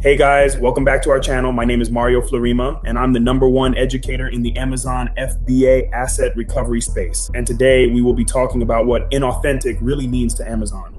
Hey guys, welcome back to our channel. My name is Mario Florima, and I'm the #1 educator in the Amazon FBA asset recovery space. And today we will be talking about what inauthentic really means to Amazon.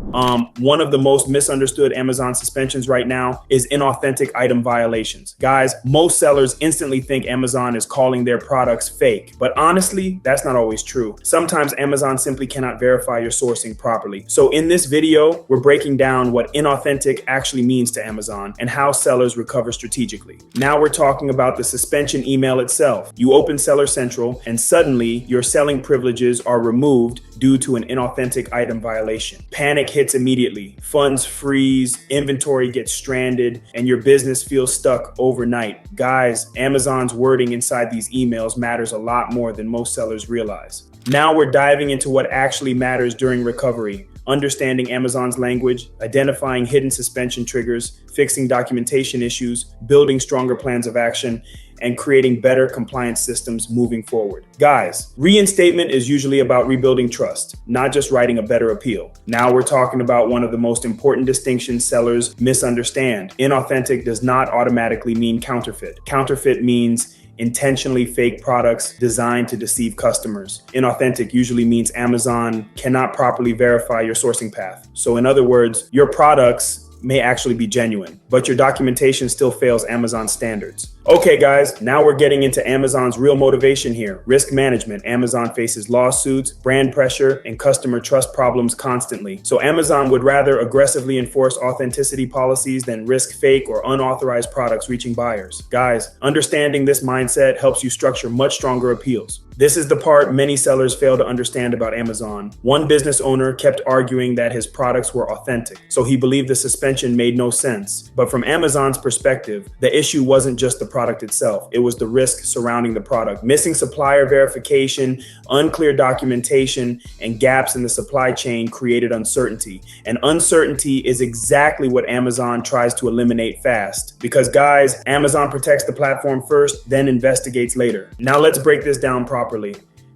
One of the most misunderstood Amazon suspensions right now is inauthentic item violations. Guys, most sellers instantly think Amazon is calling their products fake, but honestly, that's not always true. Sometimes Amazon simply cannot verify your sourcing properly. So in this video, we're breaking down what inauthentic actually means to Amazon and how sellers recover strategically. Now we're talking about the suspension email itself. You open Seller Central and suddenly your selling privileges are removed due to an inauthentic item violation. Panic hits immediately. Funds freeze, inventory gets stranded, and your business feels stuck overnight. Guys, Amazon's wording inside these emails matters a lot more than most sellers realize. Now we're diving into what actually matters during recovery. Understanding Amazon's language, identifying hidden suspension triggers, fixing documentation issues, building stronger plans of action, and creating better compliance systems moving forward. Guys, reinstatement is usually about rebuilding trust, not just writing a better appeal. Now we're talking about one of the most important distinctions sellers misunderstand. Inauthentic does not automatically mean counterfeit. Counterfeit means intentionally fake products designed to deceive customers. Inauthentic usually means Amazon cannot properly verify your sourcing path. So in other words, your products may actually be genuine, but your documentation still fails Amazon standards. Okay guys, now we're getting into Amazon's real motivation here. Risk management. Amazon faces lawsuits, brand pressure, and customer trust problems constantly. So Amazon would rather aggressively enforce authenticity policies than risk fake or unauthorized products reaching buyers. Guys, understanding this mindset helps you structure much stronger appeals. This is the part many sellers fail to understand about Amazon. One business owner kept arguing that his products were authentic, so he believed the suspension made no sense. But from Amazon's perspective, the issue wasn't just the product itself, it was the risk surrounding the product. Missing supplier verification, unclear documentation, and gaps in the supply chain created uncertainty. And uncertainty is exactly what Amazon tries to eliminate fast. Because guys, Amazon protects the platform first, then investigates later. Now let's break this down properly.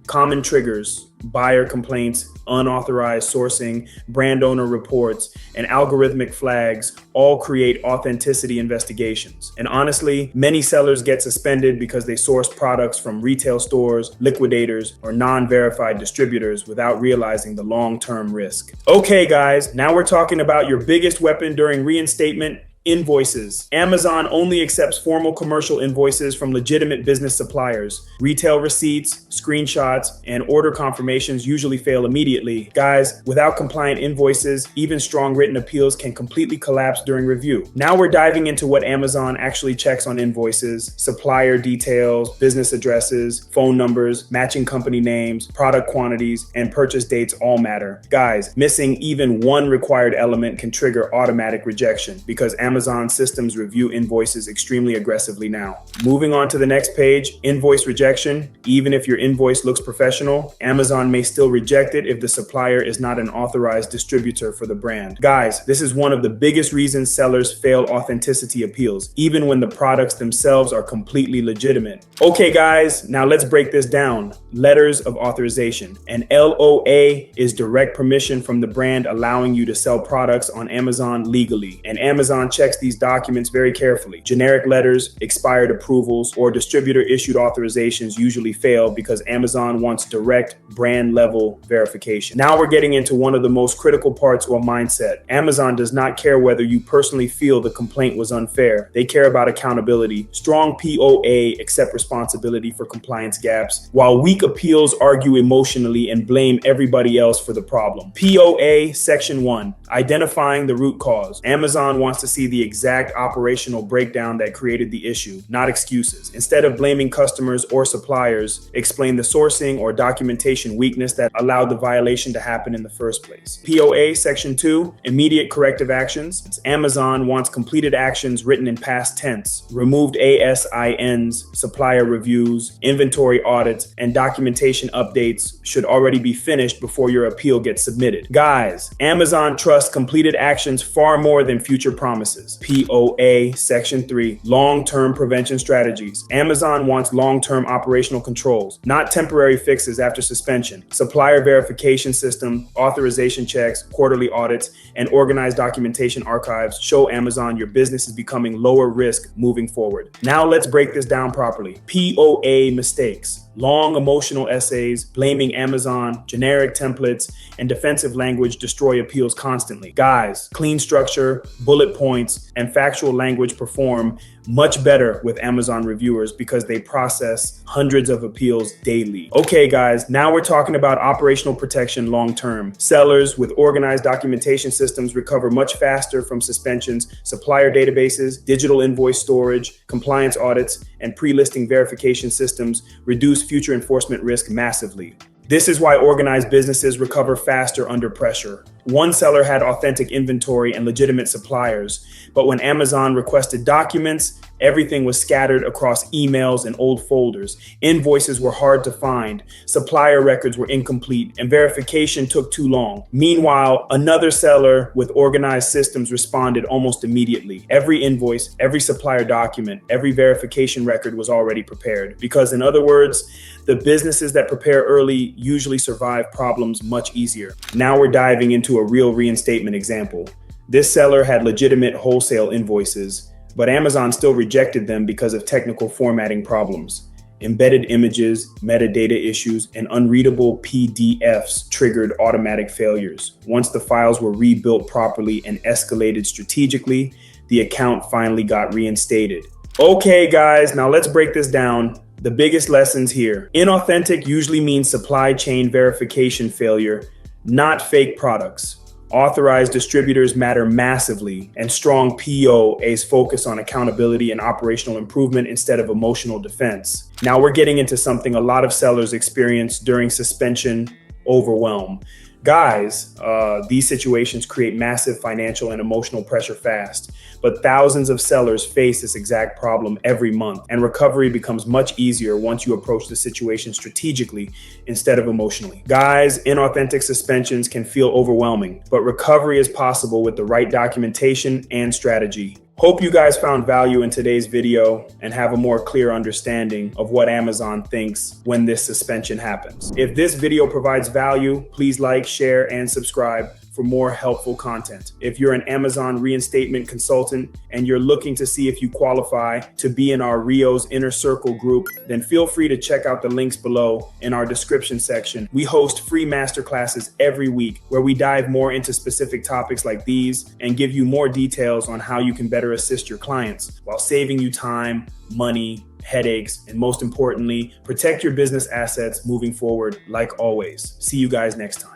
Common triggers: buyer complaints, unauthorized sourcing, brand owner reports, and algorithmic flags all create authenticity investigations. And honestly, many sellers get suspended because they source products from retail stores, liquidators, or non-verified distributors without realizing the long-term risk. Okay guys, now we're talking about your biggest weapon during reinstatement: invoices. Amazon only accepts formal commercial invoices from legitimate business suppliers. Retail receipts, screenshots, and order confirmations usually fail immediately. Guys, without compliant invoices, even strong written appeals can completely collapse during review. Now we're diving into what Amazon actually checks on invoices: supplier details, business addresses, phone numbers, matching company names, product quantities, and purchase dates all matter. Guys, missing even one required element can trigger automatic rejection because Amazon systems review invoices extremely aggressively now. Moving on to the next page, invoice rejection. Even if your invoice looks professional, Amazon may still reject it if the supplier is not an authorized distributor for the brand. Guys, this is one of the biggest reasons sellers fail authenticity appeals, even when the products themselves are completely legitimate. Okay guys, now let's break this down. Letters of authorization. An LOA is direct permission from the brand allowing you to sell products on Amazon legally, and Amazon checks these documents very carefully. Generic letters, expired approvals, or distributor-issued authorizations usually fail because Amazon wants direct brand-level verification. Now we're getting into one of the most critical parts or mindset. Amazon does not care whether you personally feel the complaint was unfair. They care about accountability. Strong POA accept responsibility for compliance gaps, while weak appeals argue emotionally and blame everybody else for the problem. POA Section 1, identifying the root cause. Amazon wants to see the exact operational breakdown that created the issue, not excuses. Instead of blaming customers or suppliers, explain the sourcing or documentation weakness that allowed the violation to happen in the first place. POA Section 2, immediate corrective actions. Amazon wants completed actions written in past tense, removed ASINs, supplier reviews, inventory audits, and documentation updates should already be finished before your appeal gets submitted. Guys, Amazon trusts completed actions far more than future promises. businesses. POA Section 3, long-term prevention strategies. Amazon wants long-term operational controls, not temporary fixes after suspension. Supplier verification system, authorization checks, quarterly audits, and organized documentation archives show Amazon your business is becoming lower risk moving forward. Now let's break this down properly. POA mistakes. Long emotional essays, blaming Amazon, generic templates, and defensive language destroy appeals constantly. Guys, clean structure, bullet points, and factual language perform much better with Amazon reviewers because they process hundreds of appeals daily. Okay, guys, now we're talking about operational protection long term. Sellers with organized documentation systems recover much faster from suspensions, supplier databases, digital invoice storage, compliance audits, and pre-listing verification systems reduce future enforcement risk massively. This is why organized businesses recover faster under pressure. One seller had authentic inventory and legitimate suppliers, but when Amazon requested documents, everything was scattered across emails and old folders. Invoices were hard to find, supplier records were incomplete, and verification took too long. Meanwhile, another seller with organized systems responded almost immediately. Every invoice, every supplier document, every verification record was already prepared. Because in other words, the businesses that prepare early usually survive problems much easier. Now we're diving into a real reinstatement example. This seller had legitimate wholesale invoices, but Amazon still rejected them because of technical formatting problems. Embedded images, metadata issues, and unreadable PDFs triggered automatic failures. Once the files were rebuilt properly and escalated strategically, the account finally got reinstated. Okay, guys, now let's break this down. The biggest lessons here. Inauthentic usually means supply chain verification failure, not fake products. Authorized distributors matter massively, and strong POAs focus on accountability and operational improvement instead of emotional defense. Now we're getting into something a lot of sellers experience during suspension overwhelm. Guys, these situations create massive financial and emotional pressure fast, but thousands of sellers face this exact problem every month, and recovery becomes much easier once you approach the situation strategically instead of emotionally. Guys, inauthentic suspensions can feel overwhelming, but recovery is possible with the right documentation and strategy. Hope you guys found value in today's video and have a more clear understanding of what Amazon thinks when this suspension happens. If this video provides value, please like, share, and subscribe for more helpful content. If you're an Amazon reinstatement consultant and you're looking to see if you qualify to be in our Rios Inner Circle group, then feel free to check out the links below in our description section. We host free masterclasses every week where we dive more into specific topics like these and give you more details on how you can better assist your clients while saving you time, money, headaches, and most importantly, protect your business assets moving forward like always. See you guys next time.